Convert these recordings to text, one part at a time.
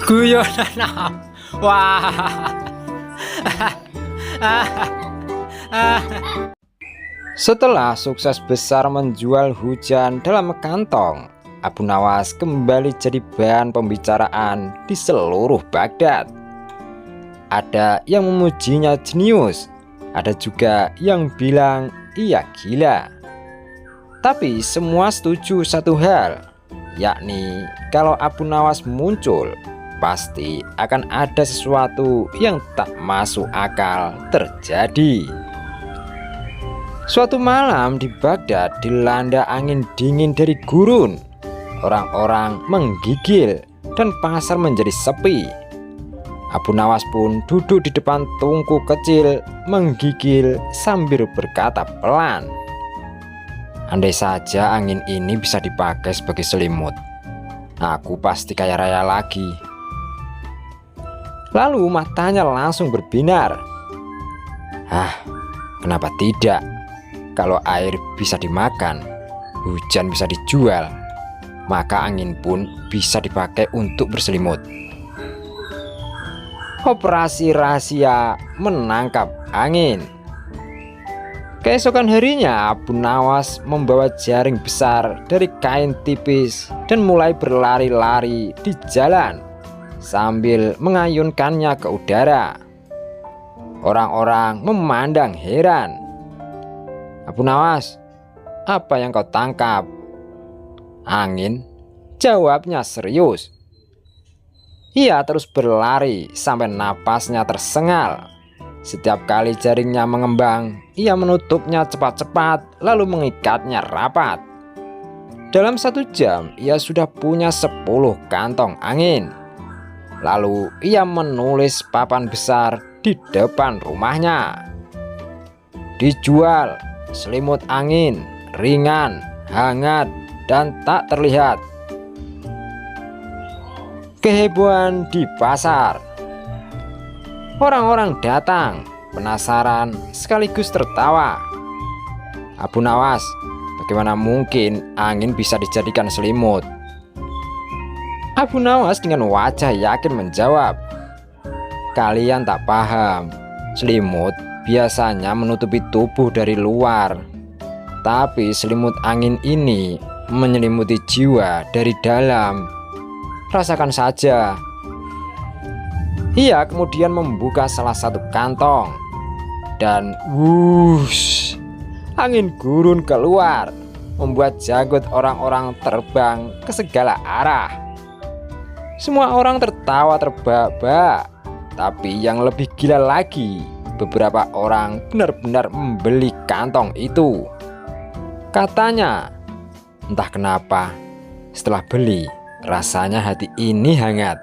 Guyonan. Wah. Setelah sukses besar menjual hujan dalam kantong, Abu Nawas kembali jadi bahan pembicaraan di seluruh Baghdad. Ada yang memujinya jenius, ada juga yang bilang ia gila. Tapi semua setuju satu hal, yakni kalau Abu Nawas muncul, pasti akan ada sesuatu yang tak masuk akal terjadi. Suatu malam di Baghdad dilanda angin dingin dari gurun. Orang-orang menggigil dan pasar menjadi sepi. Abu Nawas pun duduk di depan tungku kecil menggigil sambil berkata pelan, "Andai saja angin ini bisa dipakai sebagai selimut, aku pasti kaya raya lagi." Lalu matanya langsung berbinar. Kenapa tidak? Kalau air bisa dimakan, hujan bisa dijual, maka angin pun bisa dipakai untuk berselimut. Operasi rahasia menangkap angin. Keesokan harinya Abu Nawas membawa jaring besar dari kain tipis dan mulai berlari-lari di jalan sambil mengayunkannya ke udara. Orang-orang memandang heran. "Abu Nawas, apa yang kau tangkap?" "Angin," jawabnya serius. Ia terus berlari sampai napasnya tersengal. Setiap kali jaringnya mengembang, ia menutupnya cepat-cepat lalu mengikatnya rapat. Dalam 1 jam ia sudah punya 10 kantong angin. Lalu ia menulis papan besar di depan rumahnya, "Dijual selimut angin, ringan, hangat, dan tak terlihat." Kehebohan di pasar. Orang-orang datang, penasaran sekaligus tertawa. "Abu Nawas, bagaimana mungkin angin bisa dijadikan selimut?" Abu Nawas dengan wajah yakin menjawab, "Kalian tak paham, selimut biasanya menutupi tubuh dari luar, tapi selimut angin ini menyelimuti jiwa dari dalam. Rasakan saja." Ia kemudian membuka salah satu kantong dan wush, angin gurun keluar, membuat janggut orang-orang terbang ke segala arah. Semua orang tertawa terbahak-bahak, tapi yang lebih gila lagi, beberapa orang benar-benar membeli kantong itu. Katanya, entah kenapa, setelah beli, rasanya hati ini hangat.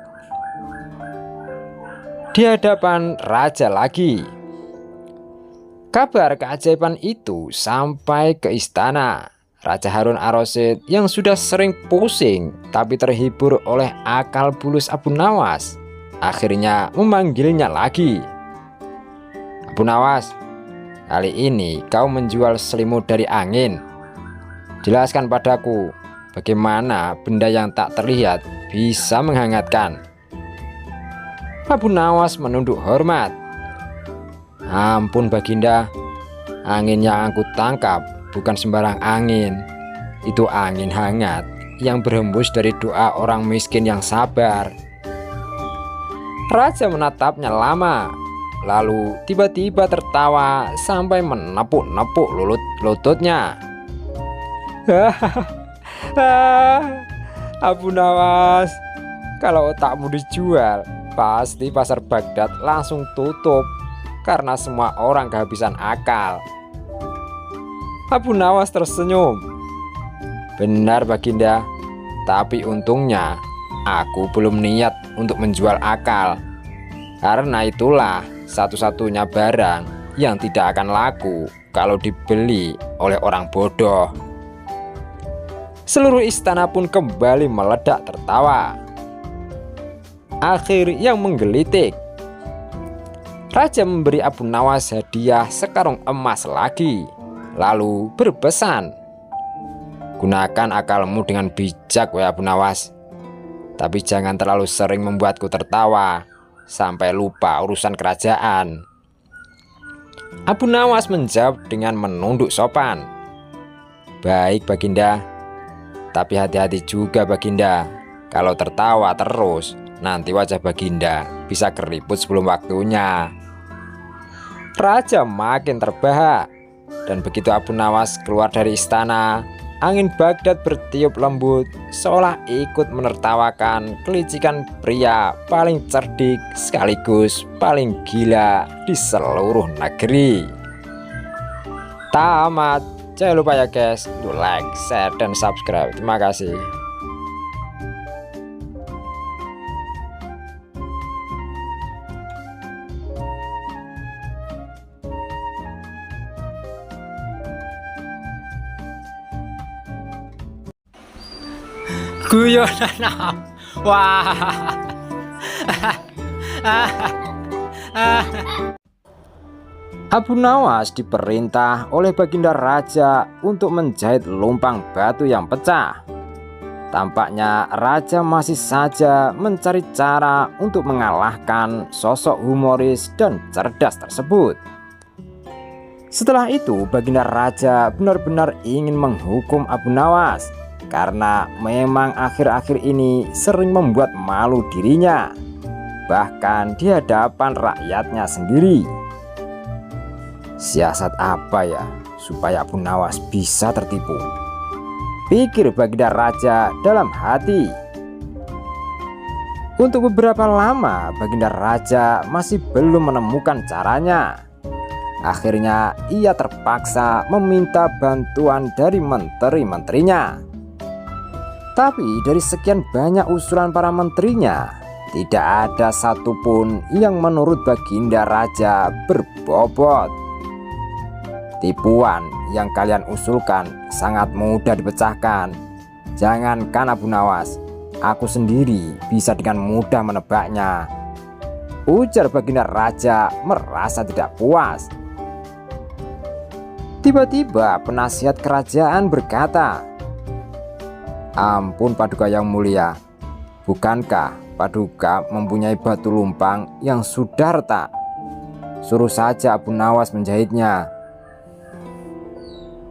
Di hadapan raja lagi. Kabar keajaiban itu sampai ke istana. Raja Harun ar-Rasyid yang sudah sering pusing tapi terhibur oleh akal bulus Abu Nawas, akhirnya memanggilnya lagi. "Abu Nawas, kali ini kau menjual selimut dari angin. Jelaskan padaku, bagaimana benda yang tak terlihat bisa menghangatkan?" Abu Nawas menunduk hormat. "Ampun Baginda, angin yang aku tangkap bukan sembarang angin. Itu angin hangat yang berhembus dari doa orang miskin yang sabar." Raja menatapnya lama, lalu tiba-tiba tertawa sampai menepuk-nepuk lututnya. "Abu Nawas, kalau otakmu dijual, pasti pasar Baghdad langsung tutup karena semua orang kehabisan akal." Abu Nawas tersenyum. "Benar Baginda, tapi untungnya aku belum niat untuk menjual akal. Karena itulah satu-satunya barang yang tidak akan laku kalau dibeli oleh orang bodoh." Seluruh istana pun kembali meledak tertawa. Akhir yang menggelitik. Raja memberi Abu Nawas hadiah sekarung emas lagi, lalu berpesan, "Gunakan akalmu dengan bijak, wahai Abu Nawas. Tapi jangan terlalu sering membuatku tertawa sampai lupa urusan kerajaan. Abu Nawas menjawab dengan menunduk sopan. Baik Baginda, tapi hati-hati juga Baginda. Kalau tertawa terus, nanti wajah Baginda bisa keriput sebelum waktunya. Raja makin terbahak, dan begitu Abu Nawas keluar dari istana, angin Baghdad bertiup lembut seolah ikut menertawakan kelicikan pria paling cerdik sekaligus paling gila di seluruh negeri. Tamat. Jangan lupa ya guys, untuk like, share, dan subscribe. Terima kasih. Guyonan. Wah. Abu Nawas diperintah oleh Baginda Raja untuk menjahit lumpang batu yang pecah. Tampaknya Raja masih saja mencari cara untuk mengalahkan sosok humoris dan cerdas tersebut. Setelah itu Baginda Raja benar-benar ingin menghukum Abu Nawas, karena memang akhir-akhir ini sering membuat malu dirinya, bahkan di hadapan rakyatnya sendiri. Siasat apa ya supaya Abu Nawas bisa tertipu? Pikir Baginda Raja dalam hati. Untuk beberapa lama Baginda Raja masih belum menemukan caranya. Akhirnya ia terpaksa meminta bantuan dari menteri-menterinya. Tapi dari sekian banyak usulan para menterinya, tidak ada satupun yang menurut Baginda Raja berbobot. Tipuan yang kalian usulkan sangat mudah dipecahkan. Jangankan Abu Nawas, aku sendiri bisa dengan mudah menebaknya, ujar Baginda Raja merasa tidak puas. Tiba-tiba penasihat kerajaan berkata, ampun Paduka yang mulia, bukankah Paduka mempunyai batu lumpang yang sudah retak? Suruh saja Abu Nawas menjahitnya.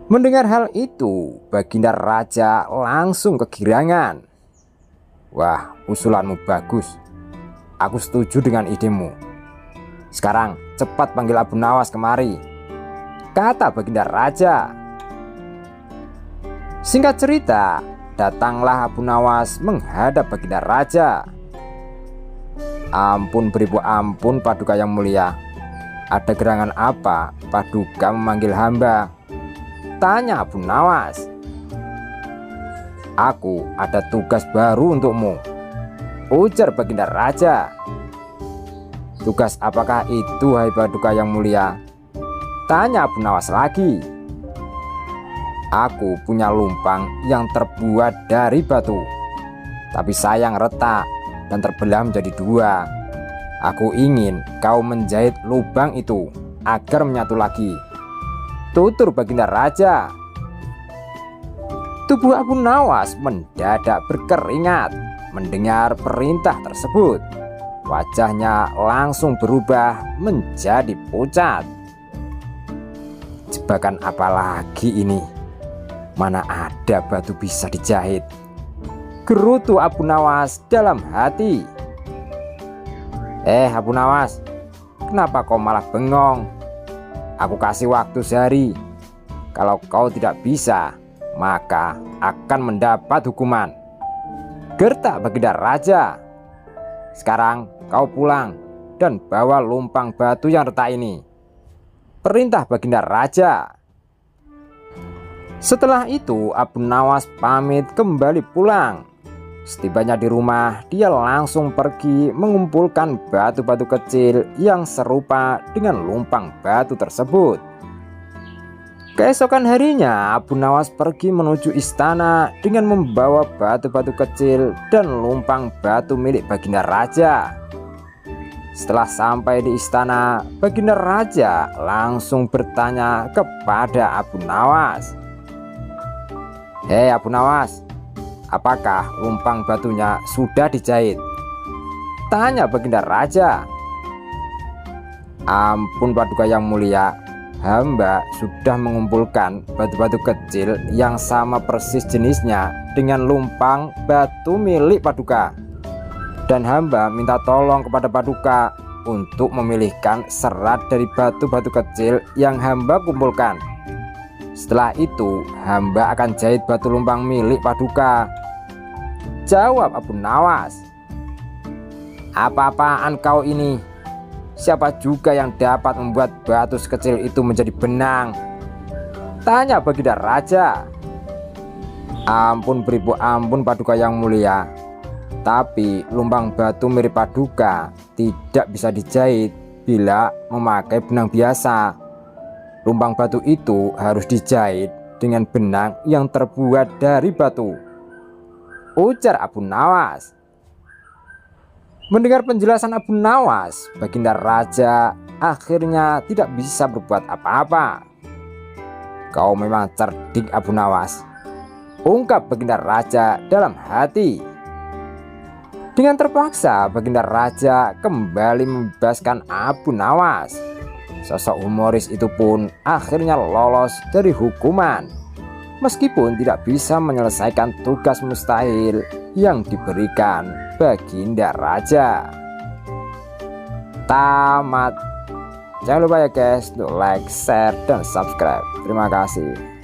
Mendengar hal itu, Baginda Raja langsung kegirangan. Wah, usulanmu bagus. Aku setuju dengan idemu. Sekarang cepat panggil Abu Nawas kemari, kata Baginda Raja. Singkat cerita, datanglah Abu Nawas menghadap Baginda Raja. Ampun beribu ampun Paduka yang mulia, ada gerangan apa Paduka memanggil hamba? Tanya Abu Nawas. Aku ada tugas baru untukmu, ujar Baginda Raja. Tugas apakah itu hai Paduka yang mulia? Tanya Abu Nawas lagi. Aku punya lumpang yang terbuat dari batu, tapi sayang retak dan terbelah menjadi dua. Aku ingin kau menjahit lubang itu agar menyatu lagi, tutur Baginda Raja. Tubuh Abu Nawas mendadak berkeringat mendengar perintah tersebut. Wajahnya langsung berubah menjadi pucat. Jebakan apa lagi ini? Mana ada batu bisa dijahit? Gerutu Abu Nawas dalam hati. Abu Nawas, kenapa kau malah bengong? Aku kasih waktu sehari. Kalau kau tidak bisa, maka akan mendapat hukuman, gertak Baginda Raja. Sekarang kau pulang dan bawa lumpang batu yang retak ini, perintah Baginda Raja. Setelah itu Abu Nawas pamit kembali pulang. Setibanya di rumah, dia langsung pergi mengumpulkan batu-batu kecil yang serupa dengan lumpang batu tersebut. Keesokan harinya Abu Nawas pergi menuju istana dengan membawa batu-batu kecil dan lumpang batu milik Baginda Raja. Setelah sampai di istana, Baginda Raja langsung bertanya kepada Abu Nawas. Hei Abu Nawas, apakah lumpang batunya sudah dijahit? Tanya Baginda Raja. Ampun Paduka yang mulia, hamba sudah mengumpulkan batu-batu kecil yang sama persis jenisnya dengan lumpang batu milik Paduka. Dan hamba minta tolong kepada Paduka untuk memilihkan serat dari batu-batu kecil yang hamba kumpulkan. Setelah itu hamba akan jahit batu lumpang milik Paduka, jawab Abu Nawas. Apa-apaan kau ini? Siapa juga yang dapat membuat batu sekecil itu menjadi benang? Tanya Baginda Raja. Ampun beribu ampun Paduka yang mulia, tapi lumpang batu mirip Paduka tidak bisa dijahit bila memakai benang biasa. Lumpang batu itu harus dijahit dengan benang yang terbuat dari batu, ujar Abu Nawas. Mendengar penjelasan Abu Nawas, Baginda Raja akhirnya tidak bisa berbuat apa-apa. Kau memang cerdik Abu Nawas, ungkap Baginda Raja dalam hati. Dengan terpaksa Baginda Raja kembali membebaskan Abu Nawas. Sosok humoris itu pun akhirnya lolos dari hukuman, meskipun tidak bisa menyelesaikan tugas mustahil yang diberikan Baginda Raja. Tamat. Jangan lupa ya guys untuk like, share, dan subscribe. Terima kasih.